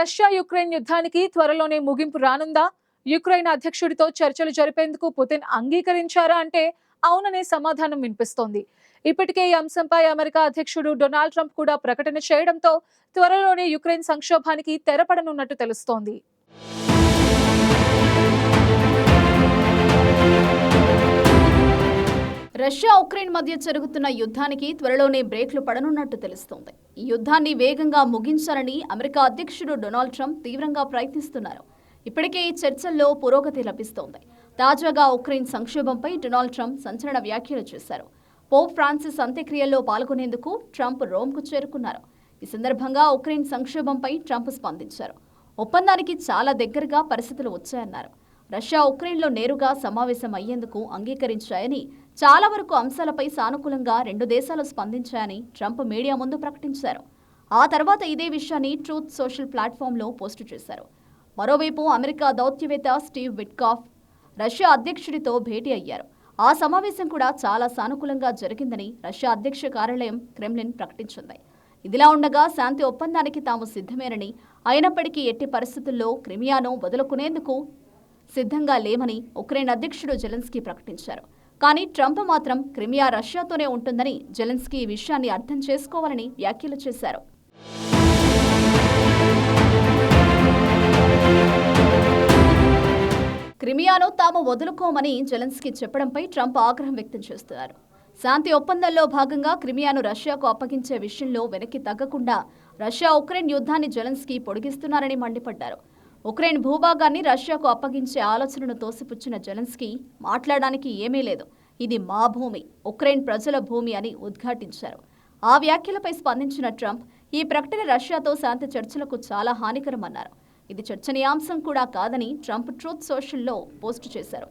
Russia Ukraine యుద్ధానికి త్వరలోనే ముగింపు రానుందా? యుక్రెయిన్ అధ్యక్షుడితో చర్చలు జరిపేందుకు పుతిన్ అంగీకరించారా అంటే అవుననే సమాధానం వినిపిస్తోంది. ఇప్పటికే ఈ అంశంపై అమెరికా అధ్యక్షుడు డొనాల్డ్ ట్రంప్ కూడా ప్రకటన చేయడంతో త్వరలోనే యుక్రెయిన్ సంక్షోభానికి తెరపడనున్నట్టు తెలుస్తోంది. రష్యా ఉక్రెయిన్ మధ్య జరుగుతున్న యుద్ధానికి త్వరలోనే బ్రేక్లు పడనున్నట్టు తెలుస్తోంది. ఈ యుద్ధాన్ని వేగంగా ముగించాలని అమెరికా అధ్యక్షుడు డొనాల్డ్ ట్రంప్ తీవ్రంగా ప్రయత్నిస్తున్నారు. ఇప్పటికే ఈ చర్చల్లో పురోగతి లభిస్తోంది. తాజాగా ఉక్రెయిన్ సంక్షోభంపై డొనాల్డ్ ట్రంప్ సంచలన వ్యాఖ్యలు చేశారు. పోప్ ఫ్రాన్సిస్ అంత్యక్రియల్లో పాల్గొనేందుకు ట్రంప్ రోమ్కు చేరుకున్నారు. ఈ సందర్భంగా ఉక్రెయిన్ సంక్షోభంపై ట్రంప్ స్పందించారు. ఒప్పందానికి చాలా దగ్గరగా పరిస్థితులు వచ్చాయన్నారు. రష్యా ఉక్రెయిన్లో నేరుగా సమావేశం అయ్యేందుకు అంగీకరించాయని, చాలా వరకు అంశాలపై సానుకూలంగా రెండు దేశాలు స్పందించాయని ట్రంప్ మీడియా ముందు ప్రకటించారు. ఆ తర్వాత ఇదే విషయాన్ని ట్రూత్ సోషల్ ప్లాట్ఫామ్లో పోస్టు చేశారు. మరోవైపు అమెరికా దౌత్యవేత్త స్టీవ్ విట్కాఫ్ రష్యా అధ్యక్షుడితో భేటీ అయ్యారు. ఆ సమావేశం కూడా చాలా సానుకూలంగా జరిగిందని రష్యా అధ్యక్ష కార్యాలయం క్రెమ్లిన్ ప్రకటించింది. ఇదిలా ఉండగా శాంతి ఒప్పందానికి తాము సిద్ధమేనని, అయినప్పటికీ ఎట్టి పరిస్థితుల్లో క్రిమియాను వదులుకునేందుకు సిద్ధంగా లేమని ఉక్రెయిన్ అధ్యక్షుడు జెలెన్స్కీ ప్రకటించారు. కానీ ట్రంప్ మాత్రం క్రిమియా రష్యాతోనే ఉంటుందని, జెలెన్స్కీ ఈ విషయాన్ని అర్థం చేసుకోవాలని వ్యాఖ్యలు చేశారు. క్రిమియాను తాము వదులుకోమని జెలెన్స్కీ చెప్పడంపై ట్రంప్ ఆగ్రహం వ్యక్తం చేస్తున్నారు. శాంతి ఒప్పందంలో భాగంగా క్రిమియాను రష్యాకు అప్పగించే విషయంలో వెనక్కి తగ్గకుండా రష్యా ఉక్రెయిన్ యుద్ధాన్ని జెలెన్స్కీ పొడిగిస్తున్నారని మండిపడ్డారు. ఉక్రెయిన్ భూభాగాన్ని రష్యాకు అప్పగించే ఆలోచనను తోసిపుచ్చిన జెలెన్స్కీ మాట్లాడడానికి ఏమీ లేదు, ఇది మా భూమి, ఉక్రెయిన్ ప్రజల భూమి అని ఉద్ఘాటించారు. ఆ వ్యాఖ్యలపై స్పందించిన ట్రంప్ ఈ ప్రకటన రష్యాతో శాంతి చర్చలకు చాలా హానికరమన్నారు. ఇది చర్చనీయాంశం కూడా కాదని ట్రంప్ ట్రూత్ సోషల్లో పోస్టు చేశారు.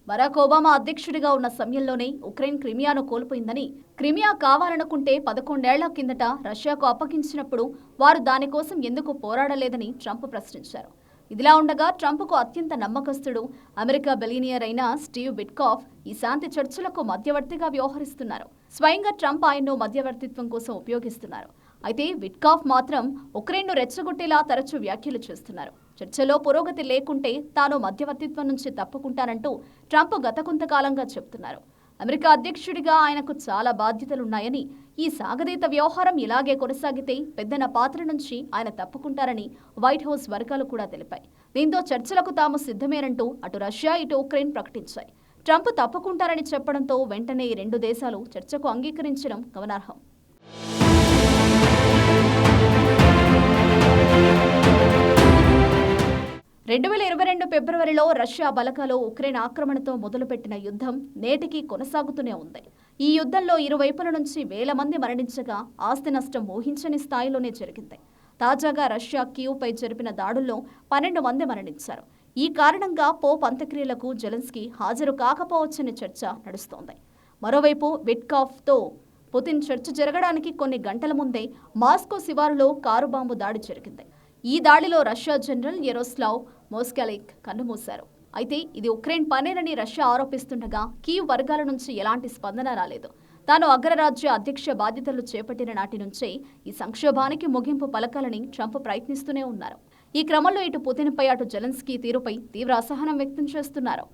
బరాక్ ఒబామా అధ్యక్షుడిగా ఉన్న సమయంలోనే ఉక్రెయిన్ క్రిమియాను కోల్పోయిందని, క్రిమియా కావాలనుకుంటే 11 ఏళ్ల కిందట రష్యాకు అప్పగించినప్పుడు వారు దానికోసం ఎందుకు పోరాడలేదని ట్రంప్ ప్రశ్నించారు. ఇదిలా ఉండగా ట్రంప్కు అత్యంత నమ్మకస్తుడు అమెరికా బిలియనియర్ అయిన స్టీవ్ విట్కాఫ్ ఈ శాంతి చర్చలకు మధ్యవర్తిగా వ్యవహరిస్తున్నారు. స్వయంగా ట్రంప్ ఆయన్ను మధ్యవర్తిత్వం కోసం ఉపయోగిస్తున్నారు. అయితే విట్కాఫ్ మాత్రం ఉక్రెయిన్ను రెచ్చగొట్టేలా తరచూ వ్యాఖ్యలు చేస్తున్నారు. చర్చలో పురోగతి లేకుంటే తాను మధ్యవర్తిత్వం నుంచి తప్పుకుంటానంటూ ట్రంప్ గత కొంతకాలంగా చెబుతున్నారు. అమెరికా అధ్యక్షుడిగా ఆయనకు చాలా బాధ్యతలున్నాయని, ఈ సాగదీత వ్యవహారం ఇలాగే కొనసాగితే పెద్దన పాత్ర నుంచి ఆయన తప్పుకుంటారని వైట్ హౌస్ వర్గాలు కూడా తెలిపాయి. దీంతో చర్చలకు తాము సిద్ధమేనంటూ అటు రష్యా ఇటు ఉక్రెయిన్ ప్రకటించాయి. ట్రంప్ తప్పుకుంటారని చెప్పడంతో వెంటనే ఈ రెండు దేశాలు చర్చకు అంగీకరించడం గమనార్హం. 2022 ఫిబ్రవరిలో రష్యా బలగాలు ఉక్రెయిన్ ఆక్రమణతో మొదలుపెట్టిన యుద్ధం నేటికి కొనసాగుతూనే ఉంది. ఈ యుద్ధంలో ఇరువైపుల నుంచి వేల మంది మరణించగా ఆస్తి నష్టం ఊహించని స్థాయిలోనే జరిగింది. తాజాగా రష్యా కీవ్పై జరిపిన దాడుల్లో 12 మంది మరణించారు. ఈ కారణంగా పోప్ అంత్యక్రియలకు జెలెన్స్కీ హాజరు కాకపోవచ్చనే చర్చ నడుస్తోంది. మరోవైపు విట్కాఫ్తో పుతిన్ చర్చ జరగడానికి కొన్ని గంటల ముందే మాస్కో శివారులో కారు బాంబు దాడి జరిగింది. ఈ దాడిలో రష్యా జనరల్ యరోస్లావ్ మోస్కాలిక్ కన్నుమూశారు. అయితే ఇది ఉక్రెయిన్ పనేనని రష్యా ఆరోపిస్తుండగా కీవ్ వర్గాల నుంచి ఎలాంటి స్పందన రాలేదు. తాను అగ్రరాజ్య అధ్యక్ష బాధ్యతలు చేపట్టిన నాటి నుంచే ఈ సంక్షోభానికి ముగింపు పలకాలని ట్రంప్ ప్రయత్నిస్తూనే ఉన్నారు. ఈ క్రమంలో ఇటు పుతిన్పై అటు జెలెన్స్కీ తీరుపై తీవ్ర అసహనం వ్యక్తం చేస్తున్నారు.